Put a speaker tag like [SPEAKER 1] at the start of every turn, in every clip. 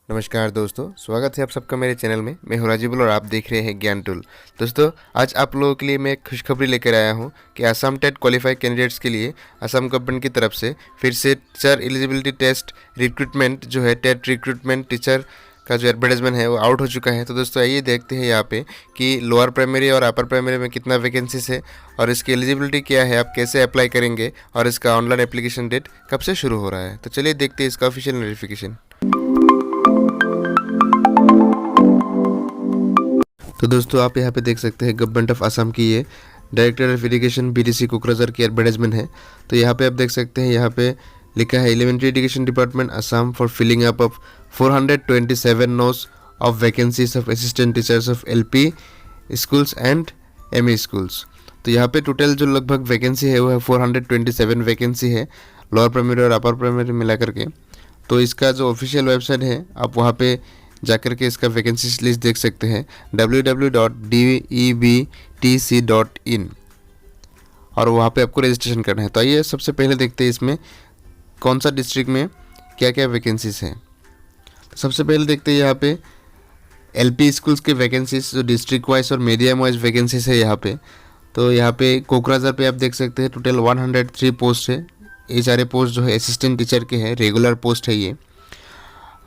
[SPEAKER 1] नमस्कार दोस्तों, स्वागत है आप सबका मेरे चैनल में। मैं हूं राजीवुल और आप देख रहे हैं ज्ञान टूल। दोस्तों, आज आप लोगों के लिए मैं एक खुशखबरी लेकर आया हूं कि असम टेट क्वालिफाई कैंडिडेट्स के लिए असम गवर्नमेंट की तरफ से फिर से टीचर एलिजिबिलिटी टेस्ट रिक्रूटमेंट जो है टेट रिक्रूटमेंट टीचर का जो एडवर्टाइजमेंट है वो आउट हो चुका है। तो दोस्तों आइए देखते हैं यहाँ पे कि लोअर प्राइमरी और अपर प्राइमरी में कितना वैकेंसीज है और इसकी एलिजिबिलिटी क्या है, आप कैसे अप्लाई करेंगे और इसका ऑनलाइन एप्लीकेशन डेट कब से शुरू हो रहा है। तो चलिए देखते हैं इसका ऑफिशियल नोटिफिकेशन। तो दोस्तों आप यहाँ पे देख सकते हैं गवर्नमेंट ऑफ असम की ये director of education BDC Kokrajhar की एडवर्टाइजमेंट है। तो यहाँ पे आप देख सकते हैं, यहाँ पे लिखा है elementary education department Assam for filling up of 427 nos of vacancies of assistant teachers of LP schools and ME schools. तो यहाँ पे टोटल जो लगभग वैकेंसी है वो है 427 वैकेंसी है, लोअर प्राइमरी और अपर प्राइमरी मिला करके। तो इसका जो ऑफिशियल वेबसाइट है आप वहाँ पे जाकर के इसका वैकेंसी लिस्ट देख सकते हैं www.debtc.in और वहाँ पे आपको रजिस्ट्रेशन करना है। तो आइए सबसे पहले देखते हैं इसमें कौन सा डिस्ट्रिक्ट में क्या क्या वैकेंसीज हैं। तो सबसे पहले देखते हैं यहाँ पे एलपी स्कूल्स के वैकेंसीज जो डिस्ट्रिक्ट वाइज और मीडियम वाइज वैकेंसीज है यहाँ पे। तो यहाँ पे कोकराझार पे आप देख सकते हैं टोटल 103 पोस्ट है। ये सारे पोस्ट जो है असिस्टेंट टीचर के हैं, रेगुलर पोस्ट है ये।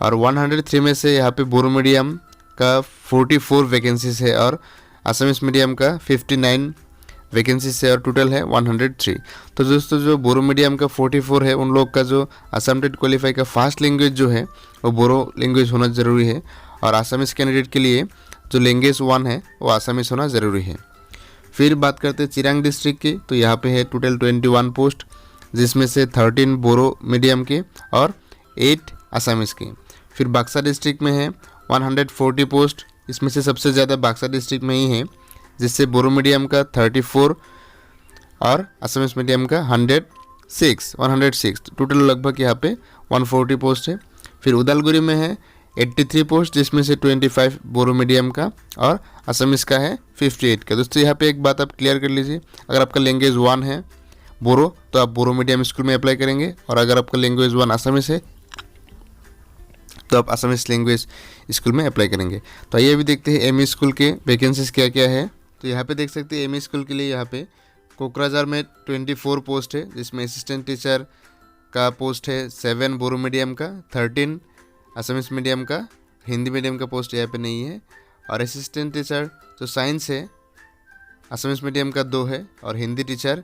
[SPEAKER 1] और 103 में से यहाँ पे बोरो मीडियम का 44 वैकेंसीज है और असमिस मीडियम का 59 वैकेंसीज है और टोटल है 103। तो दोस्तों जो बोरो मीडियम का 44 है उन लोग का जो असम टेट क्वालिफाई का फर्स्ट लैंग्वेज जो है वो बोरो लैंग्वेज होना ज़रूरी है और असमिस कैंडिडेट के लिए जो लैंग्वेज 1 है वो असमिस होना ज़रूरी है। फिर बात करते हैं चिरांग डिस्ट्रिक्ट की। तो यहाँ पे है टोटल 21 पोस्ट, जिसमें से 13 बोरो मीडियम के और 8 असमिस के। फिर बक्सा डिस्ट्रिक्ट में है 140 पोस्ट, इसमें से सबसे ज़्यादा बक्सा डिस्ट्रिक्ट में ही है, जिससे बोरो मीडियम का 34 और असमिस मीडियम का 106 टोटल लगभग यहाँ पे 140 पोस्ट है। फिर उदालगुरी में है 83 पोस्ट, जिसमें से 25 बोरो मीडियम का और असमिस का है 58 का। दोस्तों यहाँ पे एक बात आप क्लियर कर लीजिए, अगर आपका लैंग्वेज 1 है बोरो तो आप बोरो मीडियम स्कूल में अप्लाई करेंगे और अगर आपका लैंग्वेज 1 असमिस है तो आप असमिस लैंग्वेज स्कूल में अप्लाई करेंगे। तो आइए अभी देखते हैं एमई स्कूल के वैकेंसीज क्या क्या है। तो यहाँ पे देख सकते हैं एमई स्कूल के लिए यहाँ पे कोकराझार में 24 पोस्ट है, जिसमें असिस्टेंट टीचर का पोस्ट है 7 बोरो मीडियम का, 13 असमिस मीडियम का, हिंदी मीडियम का पोस्ट यहाँ पे नहीं है। और असिस्टेंट टीचर जो साइंस है असमिस मीडियम का 2 है और हिंदी टीचर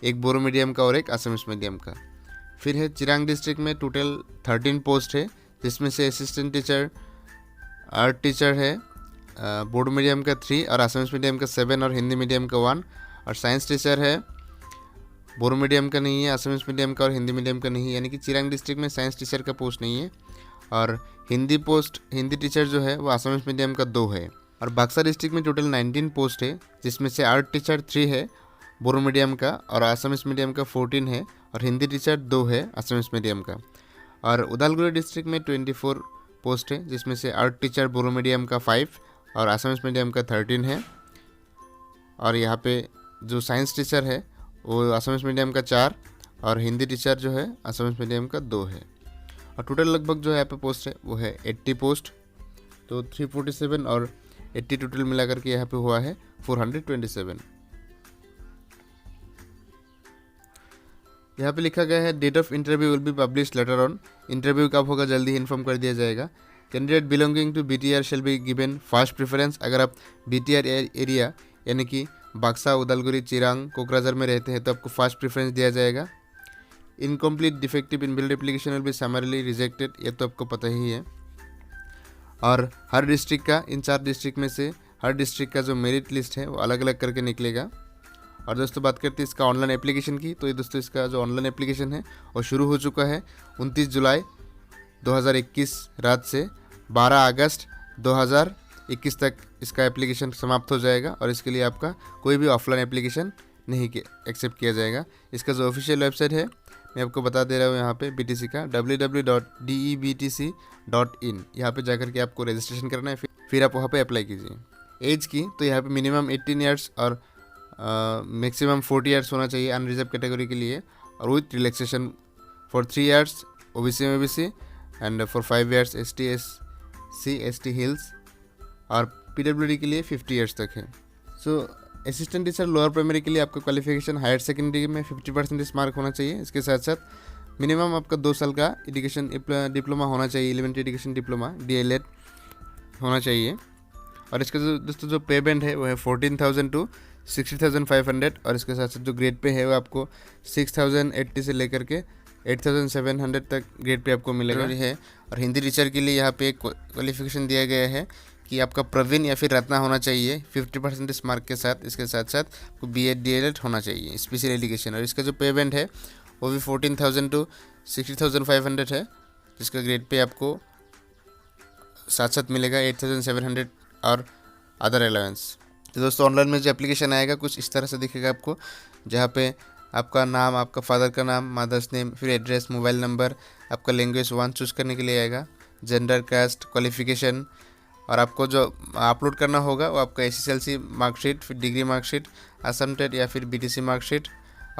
[SPEAKER 1] 1 बोरो मीडियम का और 1 असमिस मीडियम का। फिर है चिरांग डिस्ट्रिक्ट में टोटल 13 पोस्ट है, जिसमें से असिस्टेंट टीचर आर्ट टीचर है बोडो मीडियम का 3 और असमिस मीडियम का 7 और हिंदी मीडियम का 1। और साइंस टीचर है बोरो मीडियम का नहीं है, असमिस मीडियम का और हिंदी मीडियम का नहीं है, यानी कि चिरांग डिस्ट्रिक्ट में साइंस टीचर का पोस्ट नहीं है। और हिंदी टीचर जो है वो असमिस मीडियम का 2 है। और बक्सा डिस्ट्रिक्ट में टोटल 19 पोस्ट है, जिसमें से आर्ट टीचर 3 है बोरो मीडियम का और असमिस मीडियम का 14 है और हिंदी टीचर 2 है असमिस मीडियम का। और उदालगुरी डिस्ट्रिक्ट में 24 पोस्ट है, जिसमें से आर्ट टीचर बोरो मीडियम का 5 और असमिस मीडियम का 13 है। और यहाँ पे जो साइंस टीचर है वो असमिस मीडियम का 4 और हिंदी टीचर जो है असमिस मीडियम का 2 है। और टोटल लगभग जो यहाँ पे पोस्ट है वो है 80 पोस्ट। तो 347 और 80 टोटल मिला करके यहाँ पे हुआ है 427। यहाँ पे लिखा गया है date of interview will be publish later on. Interview कब होगा जल्दी इन्फॉर्म कर दिया जाएगा। Candidate belonging to BTR shall be given first preference. अगर आप बीटीआर एरिया यानी कि बक्सा, उदालगुरी, चिरांग, कोकराझार में रहते हैं तो आपको फर्स्ट प्रेफरेंस दिया जाएगा। Incomplete defective inbuilt application will be समरली rejected, ये तो आपको पता ही है। और हर डिस्ट्रिक्ट का, इन 4 डिस्ट्रिक्ट में से हर डिस्ट्रिक्ट का जो मेरिट लिस्ट है वो अलग अलग करके निकलेगा। और दोस्तों बात करते हैं इसका ऑनलाइन एप्लीकेशन की। तो ये दोस्तों इसका जो ऑनलाइन एप्लीकेशन है वो शुरू हो चुका है 29 जुलाई 2021 रात से 12 अगस्त 2021 तक इसका एप्लीकेशन समाप्त हो जाएगा और इसके लिए आपका कोई भी ऑफलाइन एप्लीकेशन नहीं एक्सेप्ट किया जाएगा। इसका जो ऑफिशियल वेबसाइट है मैं आपको बता दे रहा हूँ यहाँ पे बीटीसी का www.debtc.in। यहाँ पे जाकर के आपको रजिस्ट्रेशन करना है, फिर आप वहाँ पे अप्लाई कीजिए। एज की तो यहाँ पे मिनिमम 18 ईयर्स और मैक्सिमम 40 ईयर्स होना चाहिए अनरिजर्व कैटेगरी के लिए, और with relaxation for 3 years OBC and for 5 years ST SC ST hills और PWD के लिए 50 ईयर्स तक है। सो असिस्टेंट टीचर लोअर प्राइमरी के लिए आपका क्वालिफिकेशन हायर सेकेंडरी में 50% मार्क होना चाहिए। इसके साथ साथ मिनिमम आपका 2 साल का एजुकेशन डिप्लोमा होना चाहिए, एलिमेंट्री एजुकेशन डिप्लोमा DLED होना चाहिए। और इसका जो दोस्तों जो पे बैंड है वो है 14,000 टू 60,500 और इसके साथ साथ जो ग्रेड पे है वो आपको 6,080 से लेकर के 8,700 तक ग्रेड पे आपको मिलेगा है। और हिंदी टीचर के लिए यहाँ पे एक क्वालिफिकेशन दिया गया है कि आपका प्रवीण या फिर रत्ना होना चाहिए 50% मार्क के साथ। इसके साथ साथ आपको BEd DLED होना चाहिए स्पेशल एजुकेशन। और इसका जो पे बैंड है वो भी 14,000 टू 60,500 है, जिसका ग्रेड पे आपको साथ साथ मिलेगा 8,700 और अदर अलाउंस। तो दोस्तों ऑनलाइन में जो एप्लीकेशन आएगा कुछ इस तरह से दिखेगा आपको, जहाँ पे आपका नाम, आपका फादर का नाम, मदर्स नेम, फिर एड्रेस, मोबाइल नंबर, आपका लैंग्वेज 1 चूज़ करने के लिए आएगा, जेंडर, कास्ट, क्वालिफिकेशन, और आपको जो अपलोड करना होगा वो आपका SSLC मार्कशीट, फिर डिग्री मार्कशीट, असम टेट या फिर BTC मार्कशीट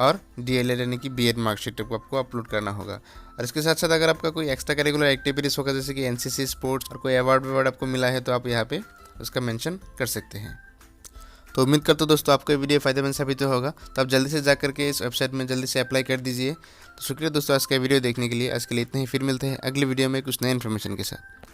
[SPEAKER 1] और DLED यानी कि BEd मार्कशीट को आपको अपलोड करना होगा। और इसके साथ साथ अगर आपका कोई एक्स्ट्रा करिकुलर एक्टिविटीज़ होगा जैसे कि NCC स्पोर्ट्स और कोई अवार्ड आपको मिला है तो आप यहाँ पे उसका मेंशन कर सकते हैं। तो उम्मीद करता हूँ दोस्तों आपको ये वीडियो फ़ायदेमंद साबित होगा, तो आप जल्दी से जा करके इस वेबसाइट में जल्दी से अप्लाई कर दीजिए। तो शुक्रिया दोस्तों आज का वीडियो देखने के लिए। आज के लिए इतना ही, फिर मिलते हैं अगली वीडियो में कुछ नए इन्फॉर्मेशन के साथ।